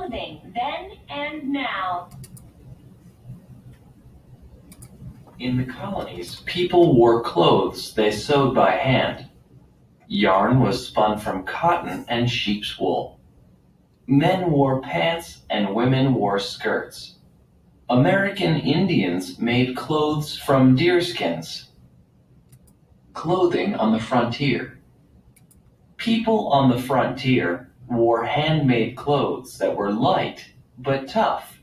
clothing then and now. In the colonies, people wore clothes they sewed by hand. Yarn was spun from cotton and sheep's wool. Men wore pants and women wore skirts. American Indians made clothes from deerskins. Clothing on the frontier. People on the frontier wore handmade clothes that were light but tough.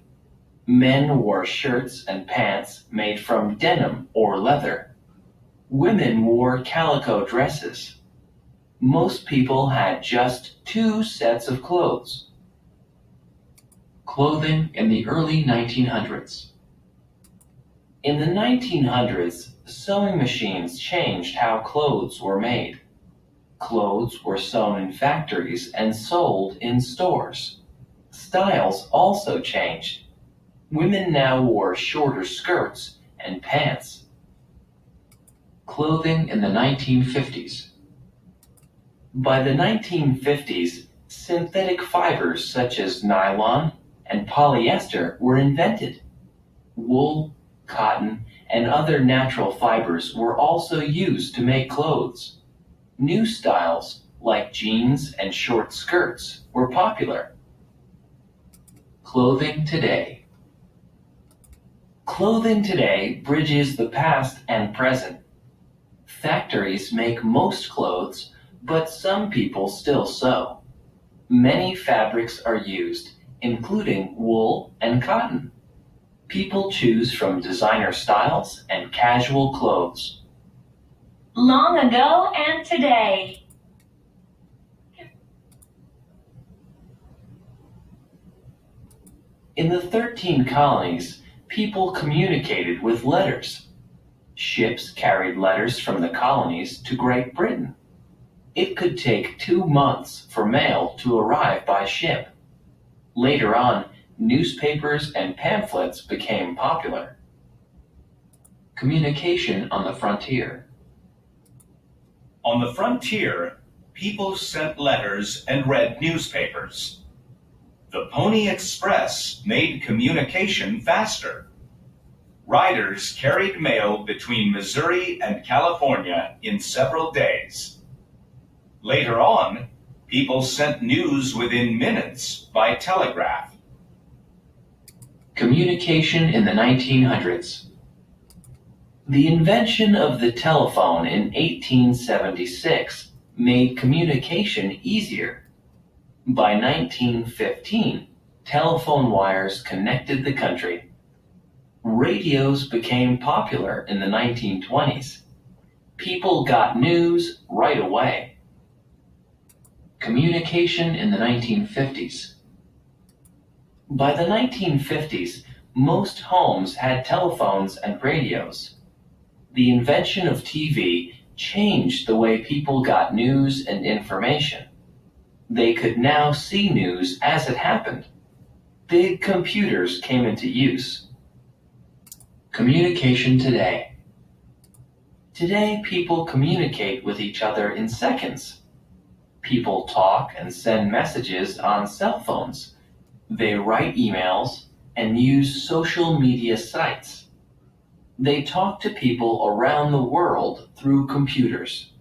Men wore shirts and pants made from denim or leather. Women wore calico dresses. Most people had just 2 sets of clothes. Clothing in the early 1900s. In the 1900s, sewing machines changed how clothes were made. Clothes were sewn in factories and sold in stores. Styles also changed. Women now wore shorter skirts and pants. Clothing in the 1950s. By the 1950s, synthetic fibers such as nylon and polyester were invented. Wool, cotton, and other natural fibers were also used to make clothes. New styles like jeans and short skirts were popular. Clothing today. Clothing today bridges the past and present. Factories make most clothes, but some people still sew. Many fabrics are used, including wool and cotton. People choose from designer styles and casual clothes. Long ago and today. In the 13 colonies, people communicated with letters. Ships carried letters from the colonies to Great Britain. It could take 2 months for mail to arrive by ship. Later on, newspapers and pamphlets became popular. Communication on the frontier. On the frontier, people sent letters and read newspapers. The Pony Express made communication faster. Riders carried mail between Missouri and California in several days. Later on, people sent news within minutes by telegraph. Communication in the 1900s. The invention of the telephone in 1876 made communication easier. By 1915, telephone wires connected the country. Radios became popular in the 1920s. People got news right away. Communication in the 1950s. By the 1950s, most homes had telephones and radios. The invention of TV changed the way people got news and information. They could now see news as it happened. Big computers came into use. Communication today. Today, people communicate with each other in seconds. People talk and send messages on cell phones. They write emails and use social media sites. They talk to people around the world through computers.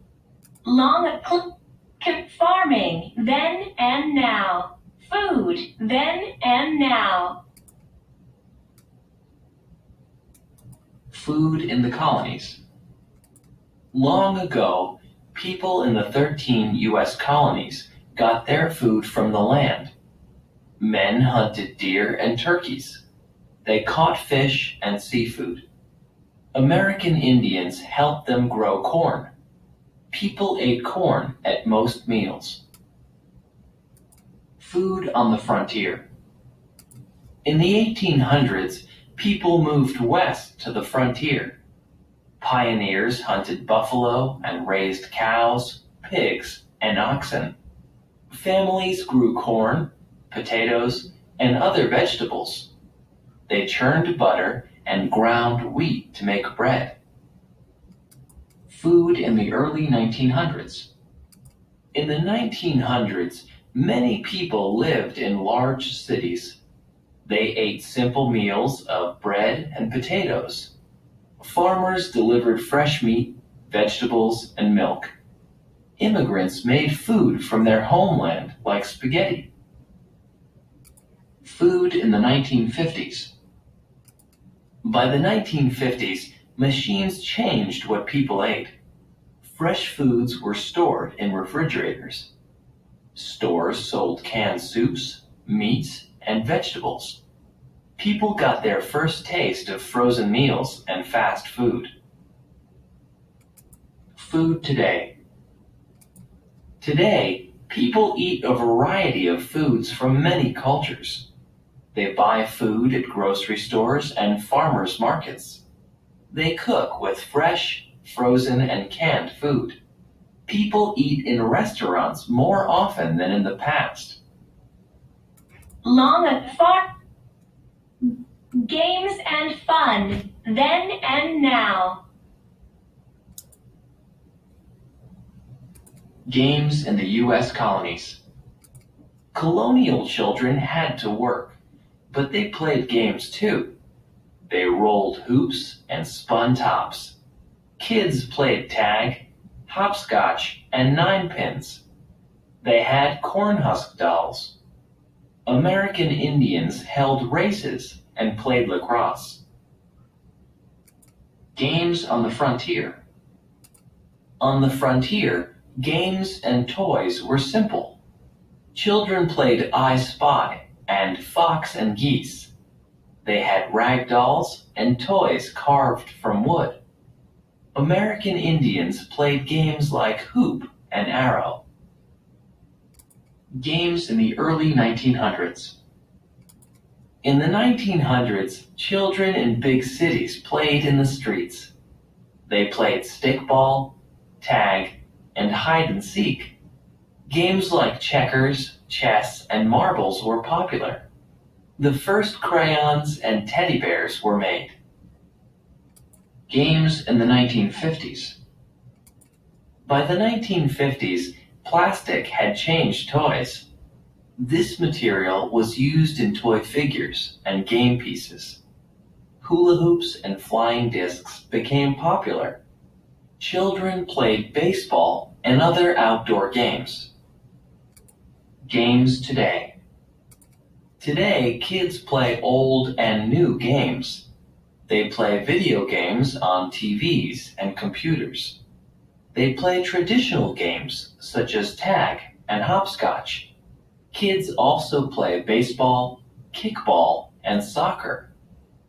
Farming then and now. Food then and now. Food in the colonies. Long ago, people in the 13 U.S. colonies got their food from the land. Men hunted deer and turkeys. They caught fish and seafood. American Indians helped them grow corn. People ate corn at most meals. Food on the frontier. In the 1800s, people moved west to the frontier. Pioneers hunted buffalo and raised cows, pigs, and oxen. Families grew corn, potatoes, and other vegetables. They churned butter and ground wheat to make bread. Food in the early 1900s. In the 1900s, Many people lived in large cities. They ate simple meals of bread and potatoes. Farmers delivered fresh meat, vegetables, and milk. Immigrants made food from their homeland, like spaghetti. Food in the 1950s. By the 1950s, machines changed what people ate. Fresh foods were stored in refrigerators. Stores sold canned soups, meats, and vegetables. People got their first taste of frozen meals and fast food. Food today. Today, people eat a variety of foods from many cultures. They buy food at grocery stores and farmers markets. They cook with fresh, frozen, and canned food. People eat in restaurants more often than in the past. Long and far. Games and fun, then and now. Games in the U.S. colonies. Colonial children had to work, but they played games too. They rolled hoops and spun tops. Kids played tag, hopscotch, and ninepins. They had cornhusk dolls. American Indians held races and played lacrosse. Games on the frontier. On the frontier, games and toys were simple. Children played I Spy and Fox and Geese. They had rag dolls and toys carved from wood. American Indians played games like hoop and arrow. Games in the early 1900s. In the 1900s, children in big cities played in the streets. They played stickball, tag, and hide and seek. Games like checkers, chess, and marbles were popular. The first crayons and teddy bears were made. Games in the 1950s. By the 1950s, plastic had changed toys. This material was used in toy figures and game pieces. Hula hoops and flying discs became popular. Children played baseball and other outdoor games. Games today. Today, kids play old and new games. They play video games on TVs and computers. They play traditional games such as tag and hopscotch. Kids also play baseball, kickball, and soccer.